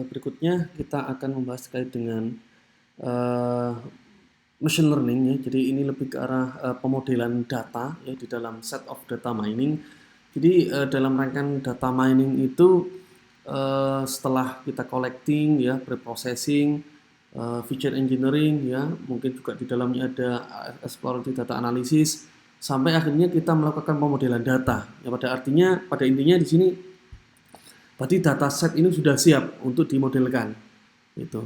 Berikutnya kita akan membahas terkait dengan eh, machine learning ya. Jadi ini lebih ke arah pemodelan data ya di dalam set of data mining. Jadi dalam rangkaian data mining itu setelah kita collecting ya, preprocessing, feature engineering ya, mungkin juga di dalamnya ada exploratory data analysis sampai akhirnya kita melakukan pemodelan data. Ya pada intinya di sini berarti dataset ini sudah siap untuk dimodelkan. Gitu.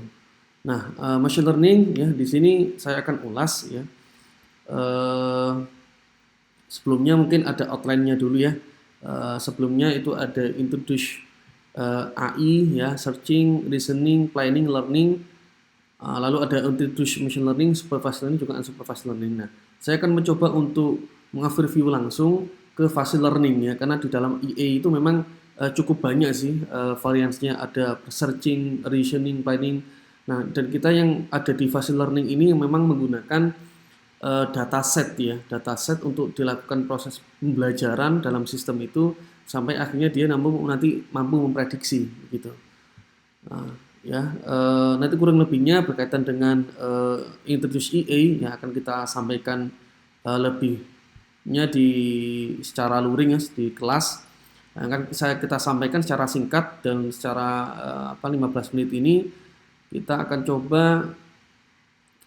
Nah, machine learning ya di sini saya akan ulas ya. Sebelumnya mungkin ada outline-nya dulu ya. Sebelumnya itu ada introduce AI ya, searching, reasoning, planning, learning. Lalu ada introduce machine learning, supervised learning juga unsupervised learning. Nah, saya akan mencoba untuk mengoverview langsung ke fase learning ya, karena di dalam IA itu memang cukup banyak sih variansinya, ada searching, reasoning, planning. Nah, dan kita yang ada di fase learning ini yang memang menggunakan dataset ya, dataset untuk dilakukan proses pembelajaran dalam sistem itu sampai akhirnya dia nanti mampu memprediksi gitu. Ya, nanti kurang lebihnya berkaitan dengan introduce EA yang akan kita sampaikan lebihnya di secara luring ya di kelas. Yang akan kita sampaikan secara singkat dan secara 15 menit ini kita akan coba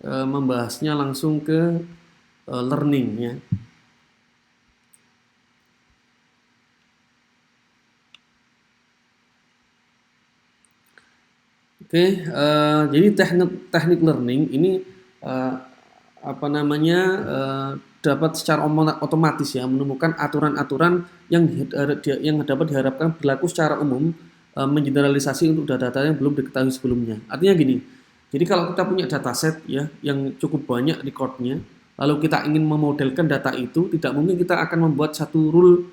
membahasnya langsung ke learning ya. Oke, jadi teknik learning ini apa namanya dapat secara otomatis ya menemukan aturan-aturan yang dapat diharapkan berlaku secara umum mengeneralisasi untuk data-data yang belum diketahui sebelumnya. Artinya gini, jadi kalau kita punya dataset ya yang cukup banyak recordnya, lalu kita ingin memodelkan data itu, tidak mungkin kita akan membuat satu rule.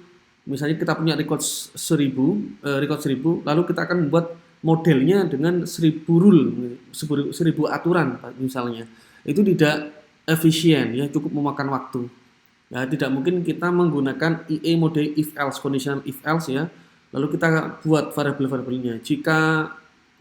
Misalnya kita punya record 1000, lalu kita akan membuat modelnya dengan 1000 rule, 1000 aturan misalnya. Itu tidak efisien ya, cukup memakan waktu. Ya, tidak mungkin kita menggunakan IA mode if else, conditional if else ya. Lalu kita buat variabel-variabelnya. Jika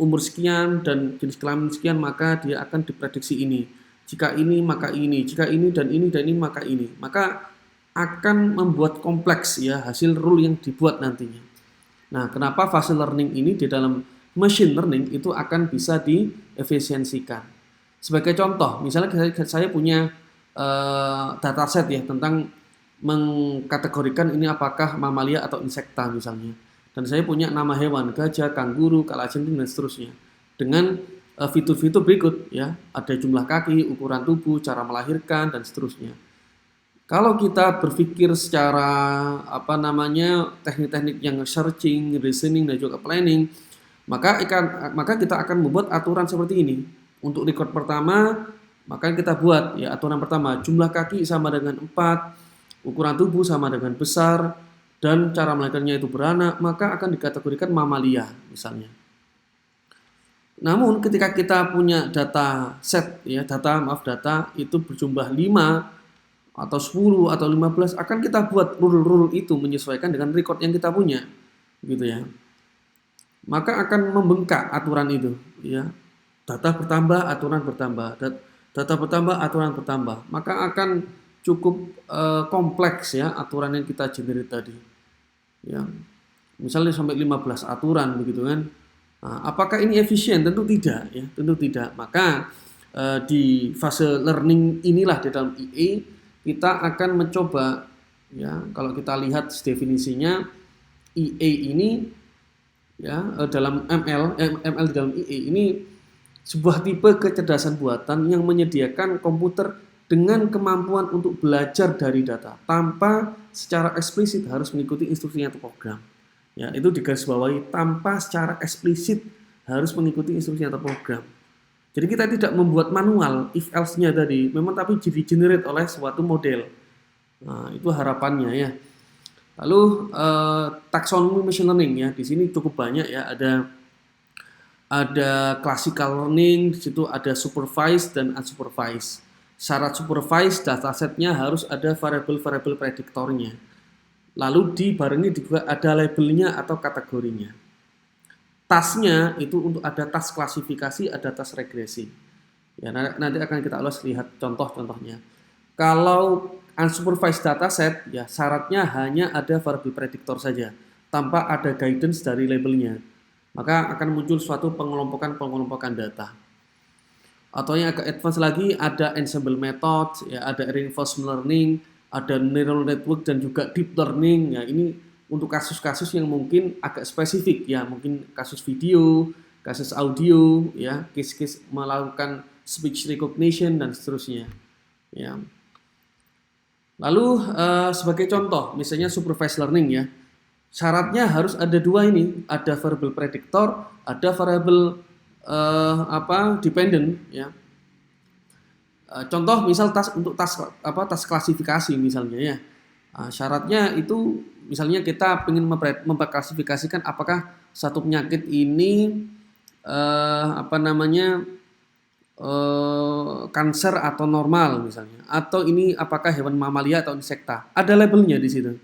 umur sekian dan jenis kelamin sekian maka dia akan diprediksi ini. Jika ini maka ini, jika ini dan ini dan ini maka ini. Maka akan membuat kompleks ya hasil rule yang dibuat nantinya. Nah, kenapa fase learning ini di dalam machine learning itu akan bisa diefisiensikan. Sebagai contoh, misalnya saya punya dataset ya tentang mengkategorikan ini apakah mamalia atau insekta misalnya. Dan saya punya nama hewan, gajah, kanguru, kalajengking dan seterusnya. Dengan fitur-fitur berikut ya, ada jumlah kaki, ukuran tubuh, cara melahirkan dan seterusnya. Kalau kita berpikir secara teknik-teknik yang searching, reasoning dan juga planning, maka kita akan membuat aturan seperti ini. Untuk record pertama, maka kita buat ya aturan pertama, jumlah kaki sama dengan 4, ukuran tubuh sama dengan besar, dan cara melahirkannya itu beranak, maka akan dikategorikan mamalia misalnya. Namun ketika kita punya data set ya, data itu berjumlah 5 atau 10 atau 15, akan kita buat rule-rule itu menyesuaikan dengan record yang kita punya gitu ya. Maka akan membengkak aturan itu ya. Data bertambah, aturan bertambah, data bertambah, aturan bertambah, maka akan cukup kompleks ya aturan yang kita generate tadi ya. Misalnya sampai 15 aturan begitu kan. Nah, apakah ini efisien? Tentu tidak ya, tentu tidak. Maka di fase learning inilah di dalam IA kita akan mencoba ya, kalau kita lihat definisinya IA ini ya dalam ML di dalam IA ini sebuah tipe kecerdasan buatan yang menyediakan komputer dengan kemampuan untuk belajar dari data tanpa secara eksplisit harus mengikuti instruksi atau program. Ya, itu digarisbawahi tanpa secara eksplisit harus mengikuti instruksi atau program. Jadi kita tidak membuat manual if else-nya tadi, memang tapi di-generate oleh suatu model. Nah, itu harapannya ya. Lalu taksonomi machine learning ya, di sini cukup banyak ya, ada classical learning, di situ ada supervised dan unsupervised. Syarat supervised datasetnya harus ada variabel-variabel prediktornya. Lalu dibarengi juga ada labelnya atau kategorinya. tasnya itu untuk ada tas klasifikasi, ada tas regresi. Ya, nanti akan kita ulas lihat contoh-contohnya. Kalau unsupervised dataset, ya syaratnya hanya ada variable predictor saja, tanpa ada guidance dari labelnya. Maka akan muncul suatu pengelompokan data. Atau yang agak advance lagi ada ensemble method, ya ada reinforcement learning, ada neural network dan juga deep learning. Ya ini untuk kasus-kasus yang mungkin agak spesifik, ya mungkin kasus video, kasus audio, ya case-case melakukan speech recognition dan seterusnya. Ya. Lalu sebagai contoh, misalnya supervised learning, ya syaratnya harus ada dua ini, ada variable predictor, ada variable dependent, ya. Contoh misal untuk tas klasifikasi misalnya, ya. Syaratnya itu misalnya kita ingin memklasifikasikan apakah satu penyakit ini kanker atau normal misalnya, atau ini apakah hewan mamalia atau insekta. Ada labelnya di situ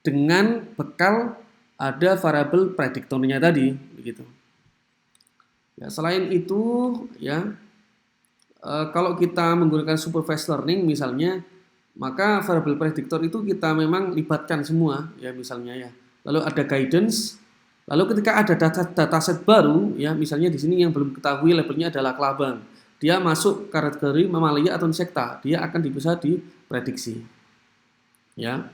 dengan bekal ada variabel prediktornya tadi, begitu. Ya, selain itu, ya kalau kita menggunakan supervised learning misalnya, maka variabel prediktor itu kita memang libatkan semua, ya misalnya, ya. Lalu ada guidance. Lalu ketika ada dataset baru, ya misalnya di sini yang belum ketahui labelnya adalah kelabang, dia masuk kategori mamalia atau insekta, dia akan bisa diprediksi, ya.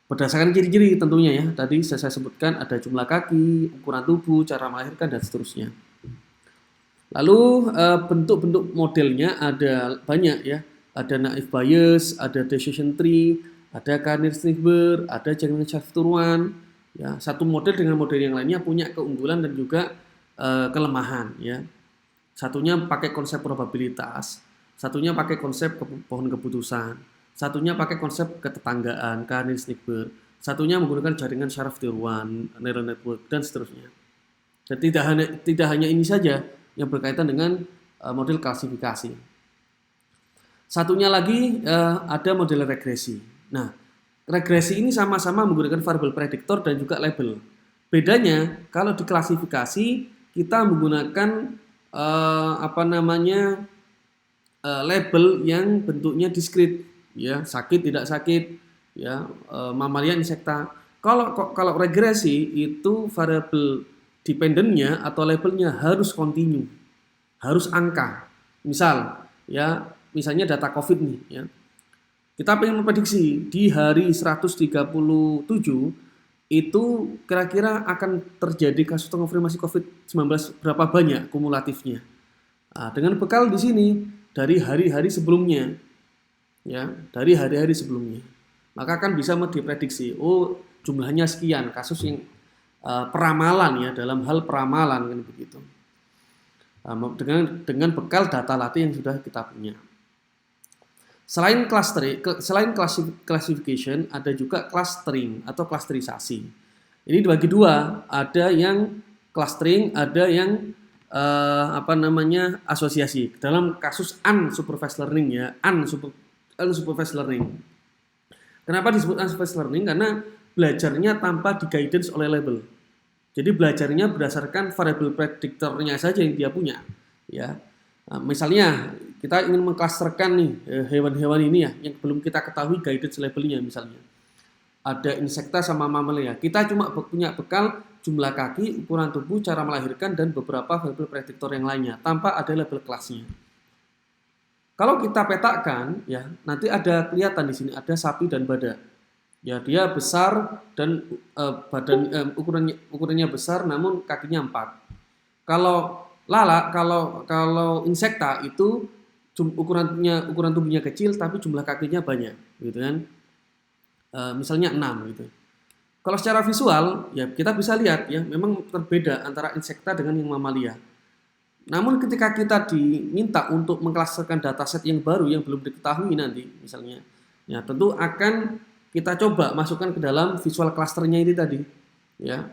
Berdasarkan ciri-ciri tentunya, ya. Tadi saya sebutkan ada jumlah kaki, ukuran tubuh, cara melahirkan dan seterusnya. Lalu bentuk-bentuk modelnya ada banyak, ya. Ada naive Bayes, ada decision tree, ada Kearney-Schreiber, ada Jenkins-Turuan. Ya, satu model dengan model yang lainnya punya keunggulan dan juga kelemahan, ya. Satunya pakai konsep probabilitas, satunya pakai konsep pohon keputusan, satunya pakai konsep ketetanggaan, Kearney-Schreiber, satunya menggunakan jaringan Sharaf-Turuan, neural network dan seterusnya. Dan tidak hanya ini saja yang berkaitan dengan model klasifikasi. Satunya lagi ada model regresi. Nah, regresi ini sama-sama menggunakan variable predictor dan juga label. Bedanya kalau di klasifikasi kita menggunakan label yang bentuknya diskrit, ya sakit tidak sakit, ya mamalia insekta. Kalau regresi itu variable dependentnya atau labelnya harus kontinu, harus angka. Misal, ya misalnya data COVID nih, ya. Kita ingin memprediksi di hari 137 itu kira-kira akan terjadi kasus terkonfirmasi COVID-19 berapa banyak kumulatifnya. Nah, dengan bekal di sini dari hari-hari sebelumnya, ya dari hari-hari sebelumnya, maka akan bisa diprediksi. Oh, jumlahnya sekian kasus yang peramalan, ya dalam hal peramalan kan begitu. Dengan bekal data latih yang sudah kita punya. Selain classification, ada juga clustering atau klasterisasi. Ini dibagi dua, ada yang clustering, ada yang asosiasi. Dalam kasus unsupervised learning, ya, unsupervised learning. Kenapa disebut unsupervised learning? Karena belajarnya tanpa di-guidance oleh label. Jadi belajarnya berdasarkan variable prediktornya saja yang dia punya, ya. Nah, misalnya kita ingin mengklasterkan nih hewan-hewan ini, ya yang belum kita ketahui guidance labelnya, misalnya ada insekta sama mamalia. Kita cuma punya bekal jumlah kaki, ukuran tubuh, cara melahirkan dan beberapa variable prediktor yang lainnya tanpa ada label kelasnya. Kalau kita petakan, ya nanti ada kelihatan di sini ada sapi dan badak. Ya dia besar dan ukurannya besar namun kakinya 4. Kalau insekta itu ukuran tubuhnya kecil tapi jumlah kakinya banyak, gitu kan? Misalnya 6 gitu. Kalau secara visual, ya kita bisa lihat, ya memang berbeda antara insekta dengan yang mamalia. Namun ketika kita diminta untuk mengklasterkan dataset yang baru yang belum diketahui nanti, misalnya, ya tentu akan kita coba masukkan ke dalam visual clusternya ini tadi, ya.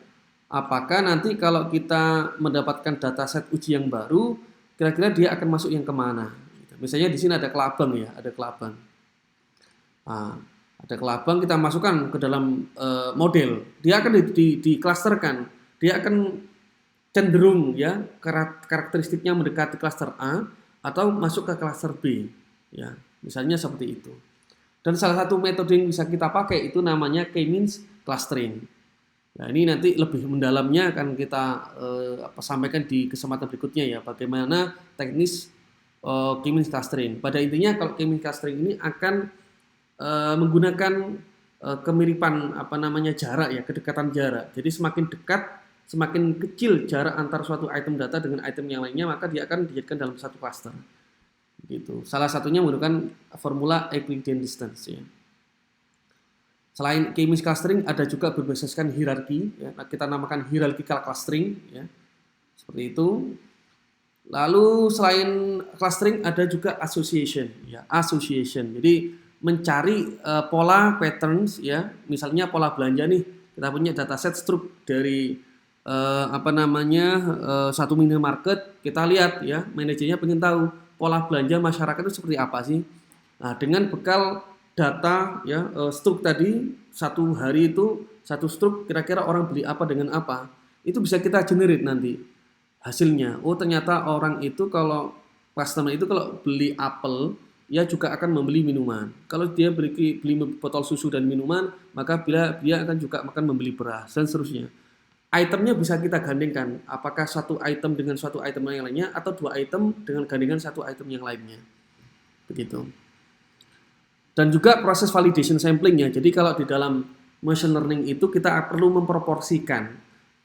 Apakah nanti kalau kita mendapatkan dataset uji yang baru, kira-kira dia akan masuk yang kemana? Misalnya di sini ada kelabang, ya, ada kelabang. Nah, ada kelabang kita masukkan ke dalam model, dia akan diklasterkan, dia akan cenderung ya karakteristiknya mendekati klaster A atau masuk ke klaster B ya, misalnya seperti itu. Dan salah satu metode yang bisa kita pakai itu namanya K-means clustering. Nah, ini nanti lebih mendalamnya akan kita sampaikan di kesempatan berikutnya ya, bagaimana teknis K-means clustering. Pada intinya kalau K-means clustering ini akan menggunakan kemiripan jarak ya, kedekatan jarak. Jadi semakin dekat, semakin kecil jarak antar suatu item data dengan item yang lainnya, maka dia akan dijadikan dalam satu cluster. Gitu. Salah satunya menggunakan formula Euclidean distance ya. Selain K-means clustering ada juga berbasiskan hierarki ya. Kita namakan hierarchical clustering ya. Seperti itu. Lalu selain clustering ada juga association ya, association. Jadi mencari pola patterns ya, misalnya pola belanja nih, kita punya dataset struk dari satu minimarket, kita lihat ya, manajernya pengen tahu pola belanja masyarakat itu seperti apa sih. Nah, dengan bekal data ya struk tadi, satu hari itu satu struk kira-kira orang beli apa dengan apa, itu bisa kita generate nanti hasilnya. Oh, ternyata orang itu kalau customer itu kalau beli apel dia juga akan membeli minuman. Kalau dia beli botol susu dan minuman, maka dia akan juga akan membeli beras dan seterusnya. Itemnya bisa kita gandengkan, apakah satu item dengan suatu item yang lainnya atau dua item dengan gandengan satu item yang lainnya. Begitu. Dan juga proses validation samplingnya. Jadi kalau di dalam machine learning itu kita perlu memproporsikan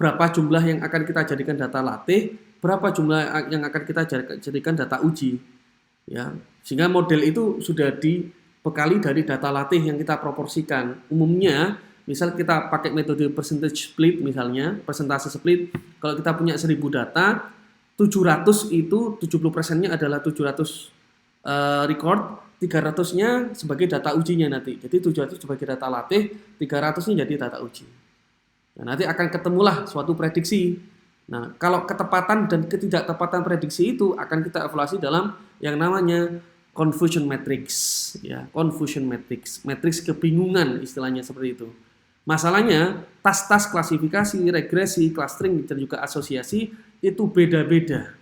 berapa jumlah yang akan kita jadikan data latih, berapa jumlah yang akan kita jadikan data uji. Ya, sehingga model itu sudah dibekali dari data latih yang kita proporsikan. Umumnya, misal kita pakai metode percentage split misalnya, persentase split, kalau kita punya 1000 data, 700 itu 70%-nya adalah 700 record, 300-nya sebagai data ujinya nanti. Jadi 700 sebagai data latih, 300-nya jadi data uji. Nah, nanti akan ketemulah suatu prediksi. Nah, kalau ketepatan dan ketidaktepatan prediksi itu akan kita evaluasi dalam yang namanya confusion matrix, ya, confusion matrix, matriks kebingungan istilahnya seperti itu. Masalahnya tas-tas klasifikasi, regresi, clustering dan juga asosiasi itu beda-beda,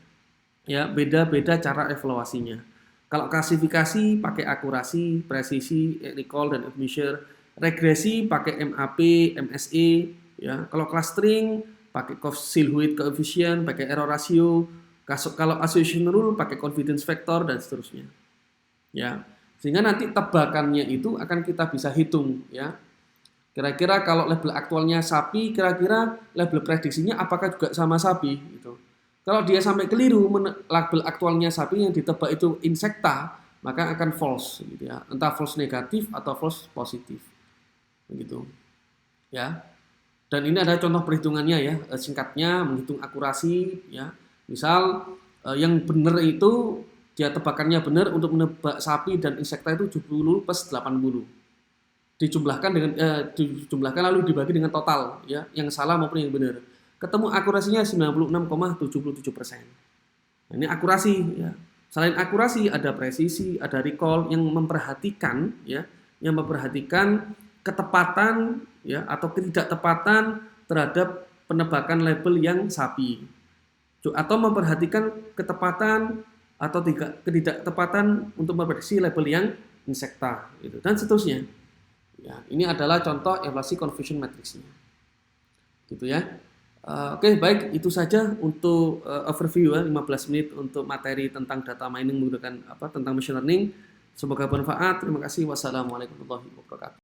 ya, beda-beda cara evaluasinya. Kalau klasifikasi pakai akurasi, presisi, recall dan measure, regresi pakai MAP, MSE, ya. Kalau clustering pakai Silhouette coefficient, pakai error ratio, kalau association rule pakai confidence factor dan seterusnya. Ya. Sehingga nanti tebakannya itu akan kita bisa hitung ya. Kira-kira kalau label aktualnya sapi, kira-kira label prediksinya apakah juga sama sapi gitu. Kalau dia sampai keliru label aktualnya sapi yang ditebak itu insekta, maka akan false gitu ya. Entah false negatif atau false positif. Begitu. Ya. Dan ini ada contoh perhitungannya ya, singkatnya menghitung akurasi ya. Misal yang benar itu dia tebakannya benar untuk menebak sapi dan insekta itu 70 plus 80. Dijumlahkan lalu dibagi dengan total ya, yang salah maupun yang benar. Ketemu akurasinya 96,77%. Nah, ini akurasi ya. Selain akurasi ada presisi, ada recall yang memperhatikan ya, ketepatan ya atau ketidaktepatan terhadap penebakan label yang sapi, atau memperhatikan ketepatan atau ketidaktepatan untuk memprediksi label yang insekta gitu, dan seterusnya ya. Ini adalah contoh evaluasi confusion matrixnya gitu ya. Oke, baik, itu saja untuk overview ya, 15 menit untuk materi tentang data mining menggunakan tentang machine learning. Semoga bermanfaat. Terima kasih. Wassalamualaikum warahmatullahi wabarakatuh.